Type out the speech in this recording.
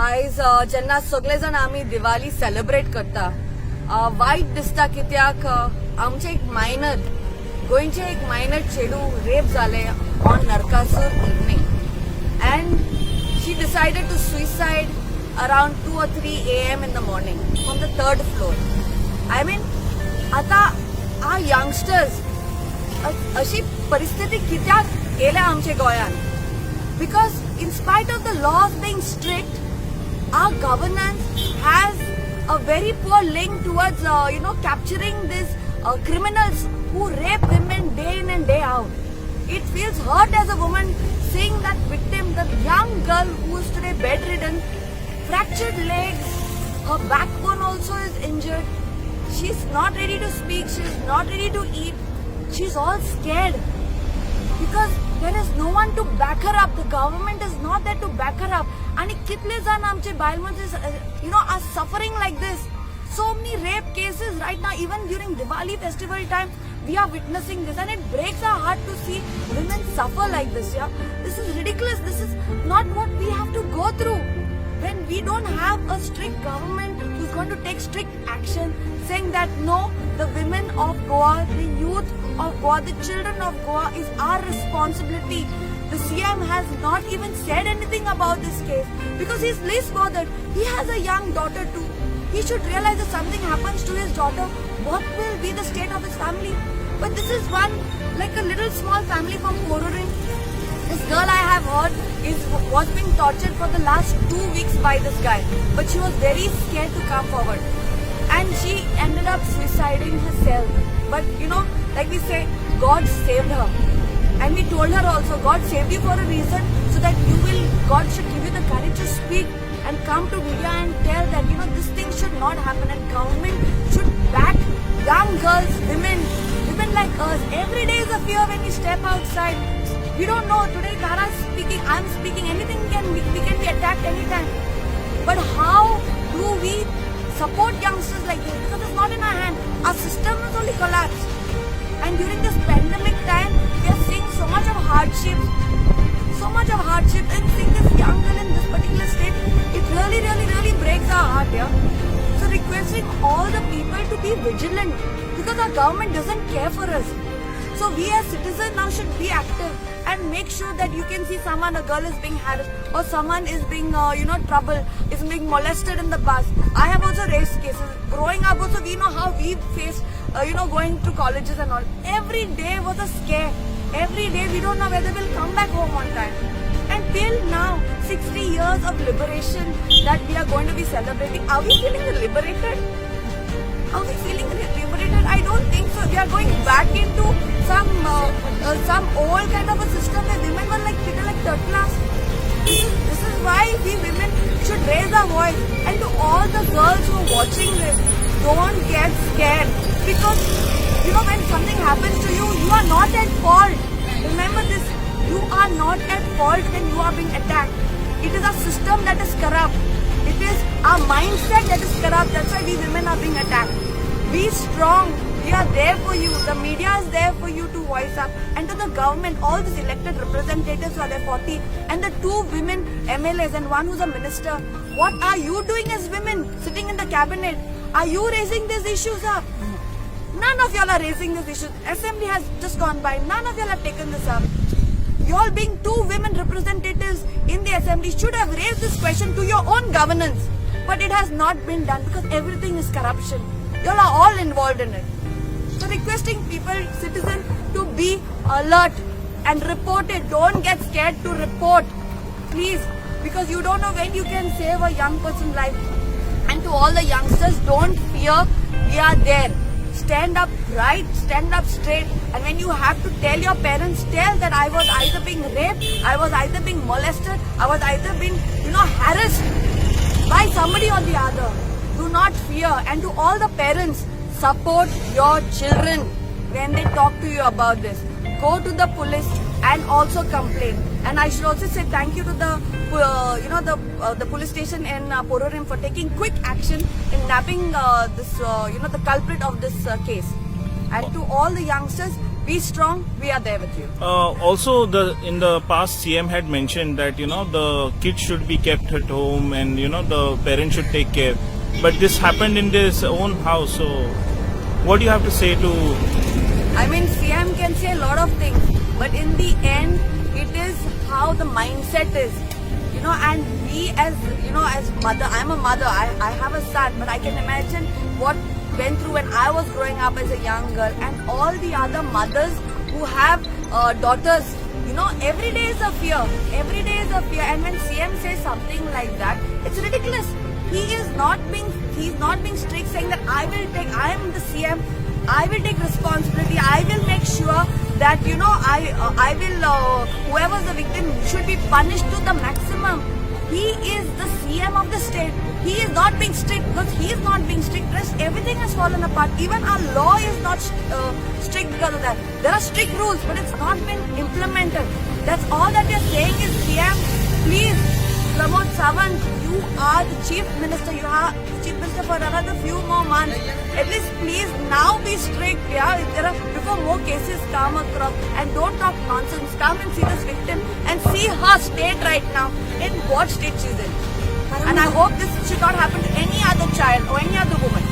आयज जेन्ना सगळे जाण आमी दिवाळी सेलिब्रेट करता वायट दिसता कित्याक आमचे एक मायनर गोंयचे एक मायनर चेडू रेप जाले on Narakasur evening and she decided to suicide around 2 or 3 AM in the morning from the 3rd floor. I mean, आता आ यंगस्टर्स अशी परिस्थिती कित्याक येल्या आमचे गोंयान because in spite of the laws being strict, our governance has a very poor link towards, capturing these criminals who rape women day in and day out. It feels hurt as a woman seeing that victim, the young girl who is today bedridden, fractured legs, her backbone also is injured. She's not ready to speak, she's not ready to eat, she's all scared. Because there is no one to back her up. The government is not there to back her up. And कितले जाण आमचे बायलमन्स are suffering like this. So many rape cases right now, even during Diwali festival time, we are witnessing this, and it breaks our heart to see women suffer like this. Yeah, this is ridiculous. This is not what we have to go through. When we don't have a strict government who's going to take strict action, saying that no, the women of Goa, the youth of Goa, the children of Goa is our responsibility. The CM has not even said anything about this case because he's least bothered. He has a young daughter too. He should realize that something happens to his daughter, what will be the state of his family? But this is one, like a little small family from Pororin. This girl I have heard was being tortured for the last 2 weeks by this guy. But she was very scared to come forward. And she ended up suiciding herself. But like we say, God saved her. And we told her also, God saved you for a reason so that God should give you the courage to speak and come to media and tell that, this thing should not happen and government should back young girls, women like us. Every day is a fear when we step outside. We don't know, today Tara is speaking, I'm speaking, we can be attacked anytime. But how do we support youngsters like this? Because it's not in our hand. Our system has only collapsed. And during this pandemic time, we are seeing so much of hardship. And seeing this young girl in this particular state, it really breaks our heart, yeah. So requesting all the people to be vigilant because our government doesn't care for us. So we as citizens now should be active and make sure that you can see a girl is being harassed or someone is being, trouble, is being molested in the bus. I have also raised cases. Growing up also, we know how we faced, going to colleges and all. Every day was a scare. Every day we don't know whether we'll come back home on time. And till now, 60 years of liberation that we are going to be celebrating. Are we feeling liberated? Are we feeling liberated? I don't think so. We are going back into some old kind of a system where women were treated like third class. This is why we women should raise our voice. And to all the girls who are watching this, don't get scared. Because, when something happens to you, you are not at fault. Remember this, you are not at fault when you are being attacked. It is a system that is corrupt. It is our mindset that is corrupt. That's why we women are being attacked. Be strong. We are there for you. The media is there for you to voice up. And to the government, all these elected representatives who are there, 40, and the 2 women MLAs and one who's a minister, what are you doing as women sitting in the cabinet? Are you raising these issues up? None of y'all are raising these issues. Assembly has just gone by. None of y'all have taken this up. Y'all being 2 women representatives in the assembly should have raised this question to your own governance. But it has not been done because everything is corruption. Y'all are all involved in it. So requesting people, citizens, to be alert and report it. Don't get scared to report. Please. Because you don't know when you can save a young person's life. And to all the youngsters, don't fear. We are there. Stand up right, stand up straight. And when you have to tell your parents, tell that I was either being raped, I was either being molested, I was either being, harassed by somebody or the other. Do not fear. And to all the parents, support your children when they talk to you about this. Go to the police and also complain. And I should also say thank you to the the police station in Pororim for taking quick action in nabbing the culprit of this case. And to all the youngsters, Be strong. We are there with you. Also, in the past, CM had mentioned that the kids should be kept at home and the parents should take care. But this happened in his own house. So, what do you have to say to? I mean, CM can say a lot of things, but in the end, it is how the mindset is. And we as mother, I'm a mother, I have a son, but I can imagine what went through when I was growing up as a young girl, and all the other mothers who have daughters. Every day is a fear. Every day is a fear. And when CM says something like that, it's ridiculous. He's not being strict, saying that I am the CM. I will take responsibility. I will make sure that I will whoever's the victim should be punished to the maximum. He is the CM of the state. He is not being strict. Because he is not being strict, everything has fallen apart. Even our law is not strict because of that. There are strict rules, but it's not been implemented. That's all that we are saying is, CM, please, Pramod Sawant, you are the Chief Minister. You are Chief Minister for another few more months. At least please now be strict. Before more cases come across, and don't talk nonsense. Come and see this victim and see her state right now, in what state she's in. And I hope this should not happen to any other child or any other woman.